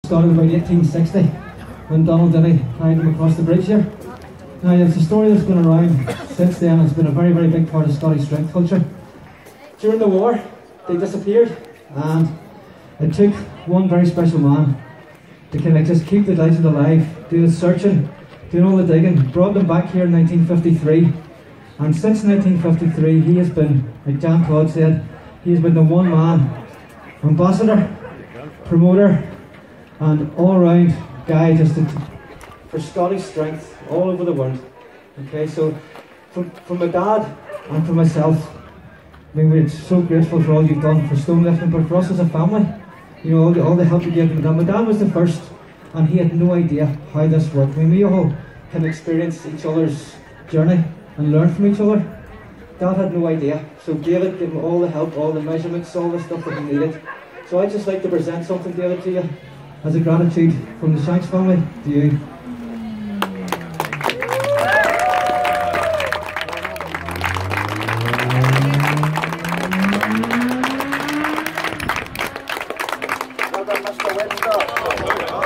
Started about 1860 when Donald Dinnie carried him across the bridge here. Now it's a story that's been around since then. It's been a very, very big part of Scottish strength culture. During the war, they disappeared, and it took one very special man to kind of just keep the legend alive, do the searching, doing all the digging, brought them back here in 1953. And since 1953, he has been, like Jan Todd said, he has been the one man ambassador, promoter, and all-round guy just for Scottish strength all over the world. Okay, so from my dad and for myself, I mean, we're so grateful for all you've done for stone lifting, but for us as a family, you know, all the help you gave me. My dad was the first, and he had no idea how this worked. I mean, we all can experience each other's journey and learn from each other. Dad had no idea, so David gave him all the help, all the measurements, all the stuff that he needed. So I'd just like to present something, David, to you as a gratitude from the Shanks family to you.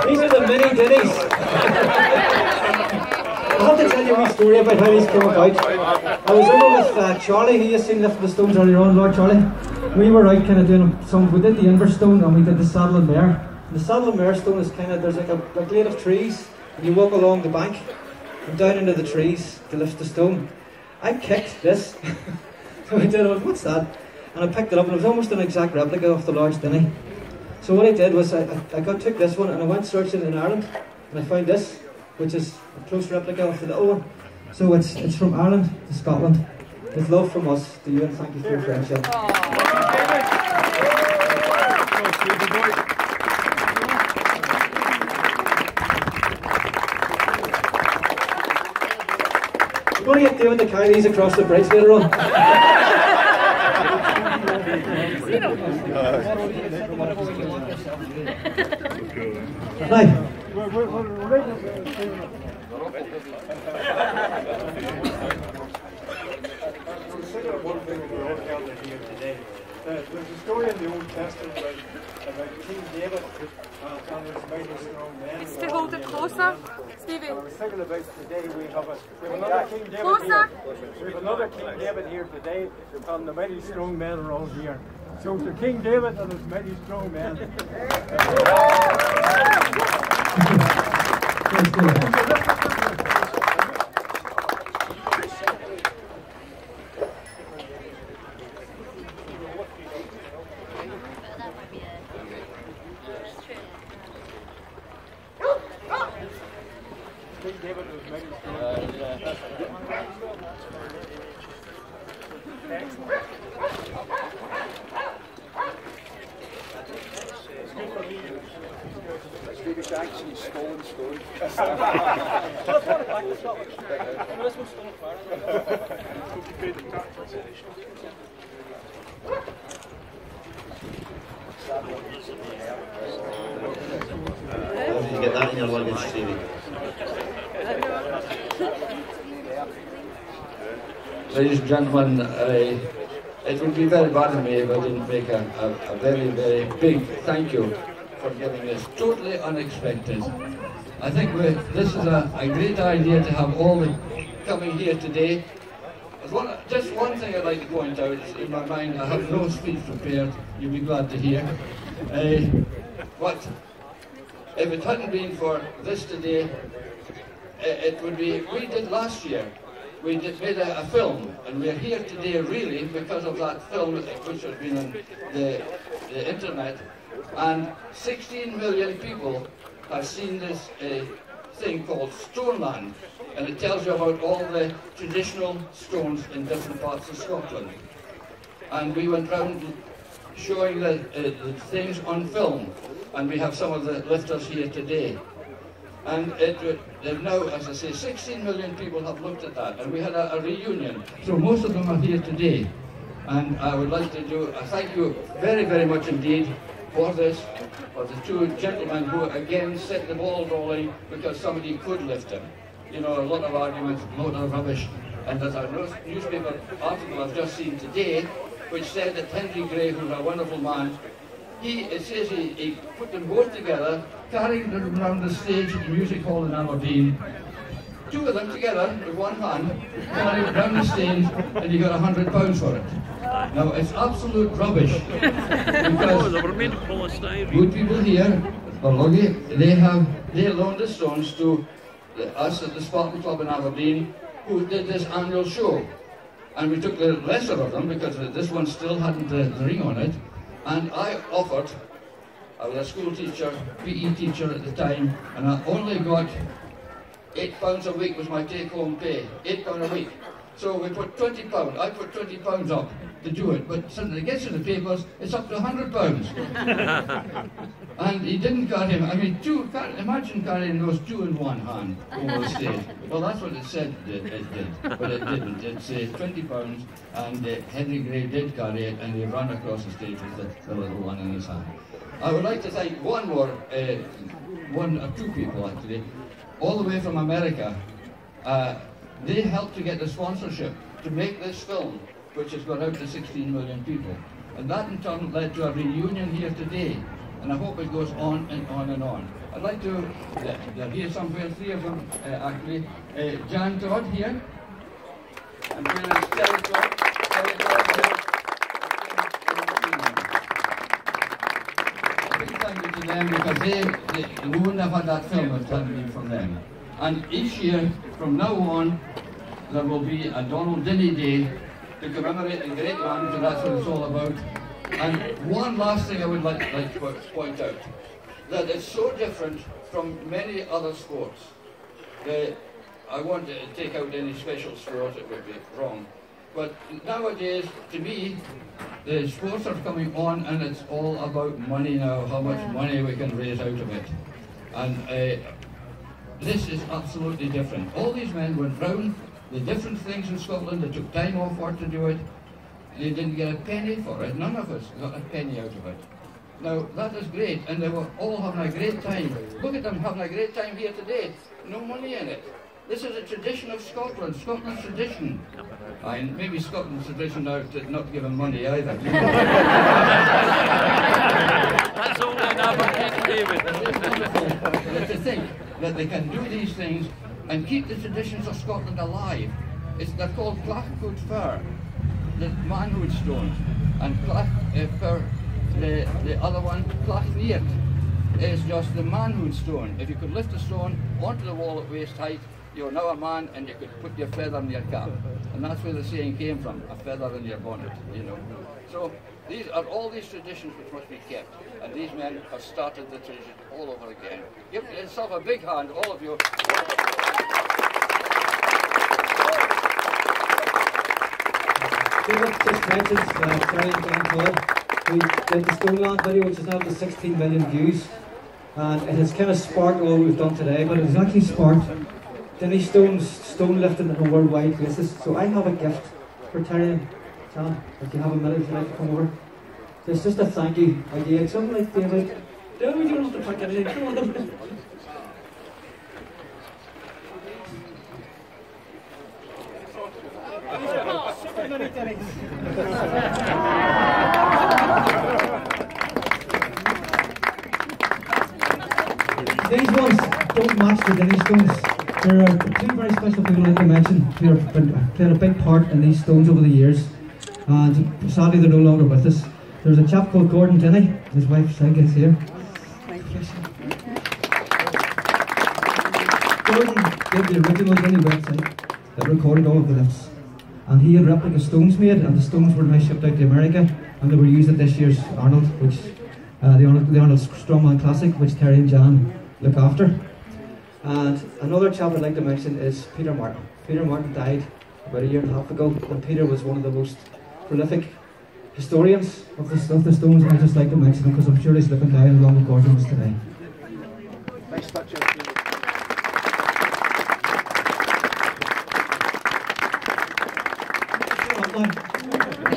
These are the mini dinnies. I have to tell you a wee story about how these came about. I was over with Charlie, who you've seen lifting the stones earlier on, Lord Charlie. We were out kind of doing some, we did the Inver stone and we did the Saddle and Mare. And the Saddle and Mare stone is kind of, there's like a glade of trees, and you walk along the bank and down into the trees to lift the stone. I kicked this. So I did, I went, what's that? And I picked it up, and it was almost an exact replica of the large dinnie. So what I did was I took this one and I went searching in Ireland, and I found this, which is a close replica of the little one. So it's from Ireland to Scotland. With love from us to you, and thank you for your friendship. We're going to get David to carry these across the bridge later on. Right. One thing that we're all gathered here today. There's a story in the Old Testament about King David and his mighty strong men. Just to hold it closer, Stevie. I was thinking about today we have another King David here. We have another King David here today, and the mighty strong men are all here. So to King David and his mighty strong men. King David was mighty strong. Stevie's actually stolen stone. You get that in your luggage, Stevie. Ladies and gentlemen, it would be very bad of me if I didn't make a very, very big thank you for giving this. Totally unexpected. I think this is a great idea to have all the coming here today. Just one thing I'd like to point out in my mind. I have no speech prepared, you'll be glad to hear. But if it hadn't been for this today, it would be, we did last year. We made a film, and we're here today really because of that film which has been on the internet. And 16 million people have seen this thing called Stoneland, and it tells you about all the traditional stones in different parts of Scotland. And we went round showing the things on film, and we have some of the lifters here today. And now, as I say, 16 million people have looked at that, and we had a reunion. So most of them are here today. And I would like to do a thank you very, very much indeed for this, for the two gentlemen who again set the ball rolling because somebody could lift them. You know, a lot of arguments, a lot of rubbish. And there's a newspaper article I've just seen today which said that Henry Gray, who's a wonderful man, it says he put them both together, carrying them around the stage at the music hall in Aberdeen. Two of them together with one hand, carrying it down the stage, and he got £100 for it. Now it's absolute rubbish because good people here, they loaned the stones to us at the Spartan Club in Aberdeen, who did this annual show. And we took the lesser of them because this one still hadn't the ring on it. And I offered, I was a school teacher, PE teacher at the time, and I only got £8 a week was my take-home pay, £8 a week. So we put £20, I put £20 up to do it, but suddenly it gets in the papers, it's up to £100. And he didn't carry him, I mean, imagine carrying those two in one hand over the stage. Well, that's what it said it did, but it didn't. It said £20, and Henry Gray did carry it, and he ran across the stage with the little one in his hand. I would like to thank one or two people actually, all the way from America. They helped to get the sponsorship to make this film, which has gone out to 16 million people. And that in turn led to a reunion here today. And I hope it goes on and on and on. I'd like to, they're here somewhere, three of them actually. Jan Todd here. And here is Terry Todd. Terry Todd here. A big thank you to them because they wouldn't have had that film if it hadn't been from them. And each year, from now on, there will be a Donald Dinnie Day to commemorate the great man, so that's what it's all about. And one last thing I would like to point out, that it's so different from many other sports. I won't take out any special sport, it would be wrong. But nowadays, to me, the sports are coming on and it's all about money now, how much money we can raise out of it. And this is absolutely different. All these men went round the different things in Scotland, they took time off work to do it. They didn't get a penny for it. None of us got a penny out of it. Now, that is great, and they were all having a great time. Look at them having a great time here today. No money in it. This is a tradition of Scotland, Scotland's tradition. And maybe Scotland's tradition now to not give them money either. That's only an Aberdeen, David. To think that they can do these things and keep the traditions of Scotland alive. They're called Clachcoot Fir, the manhood stones, and Fir, the other one, Clachneart, is just the manhood stone. If you could lift a stone onto the wall at waist height, you're now a man and you could put your feather in your cap. And that's where the saying came from, a feather in your bonnet, you know. So these are all these traditions which must be kept. And these men have started the tradition all over again. Give yourself a big hand, all of you. David just mentioned Terry and Jan Todd, who did the Stoneland video, which is now the 16 million views. And it has kind of sparked all we've done today, but it has actually sparked Dinnie Stone's stone lifting on a worldwide basis. So I have a gift for Terry and Jan, if you have a minute, if you'd like to come over. It's just a thank you idea. Something like David, you don't have to pick anything, come on. These ones don't match the Dinnie stones. There are two very special people I'd like to mention who have played a big part in these stones over the years, and sadly they're no longer with us. There's a chap called Gordon Dinnie, his wife Sig is here. Gordon did the original Dinnie website that recorded all of the lifts, and he had replica stones made, and the stones were now shipped out to America, and they were used at this year's Arnold, which the Arnold Strongman Classic, which Terry and Jan look after. And another chap I'd like to mention is Peter Martin. Peter Martin died about a year and a half ago, and Peter was one of the most prolific historians of the stones, and I'd just like to mention him because I'm sure he's looking down along with Gordon today. Nice touch.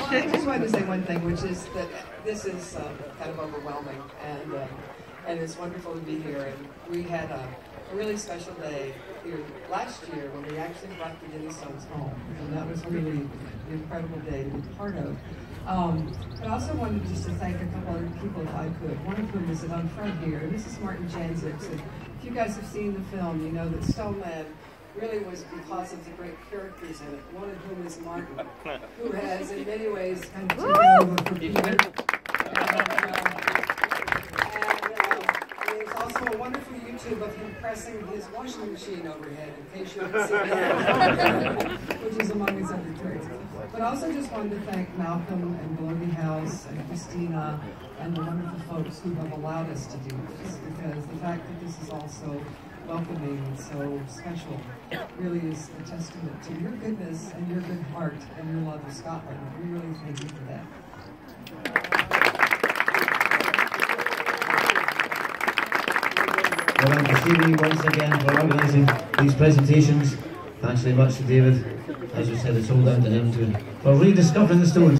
I just wanted to say one thing, which is that this is kind of overwhelming, and it's wonderful to be here. And we had a really special day here last year when we actually brought the Dinnie stones home, and that was really an incredible day to be part of. But I also wanted just to thank a couple other people if I could. One of whom is on front here. This is Martin Janzik. So if you guys have seen the film, you know that Stoneman really was because of the great characters in it. One of whom is Martin, who has in many ways kind of taken over for Peter. There's also a wonderful YouTube of him pressing his washing machine overhead, in case you haven't seen that, which is among his other tricks. But I also just wanted to thank Malcolm and Bologna House and Christina and the wonderful folks who have allowed us to do this, because the fact that this is all so welcoming and so special really is a testament to your goodness and your good heart and your love of Scotland. We really thank you for that. Well done to Stevie once again for organising these presentations. Thanks very much to David. As we said, it's all down to him for rediscovering the stones.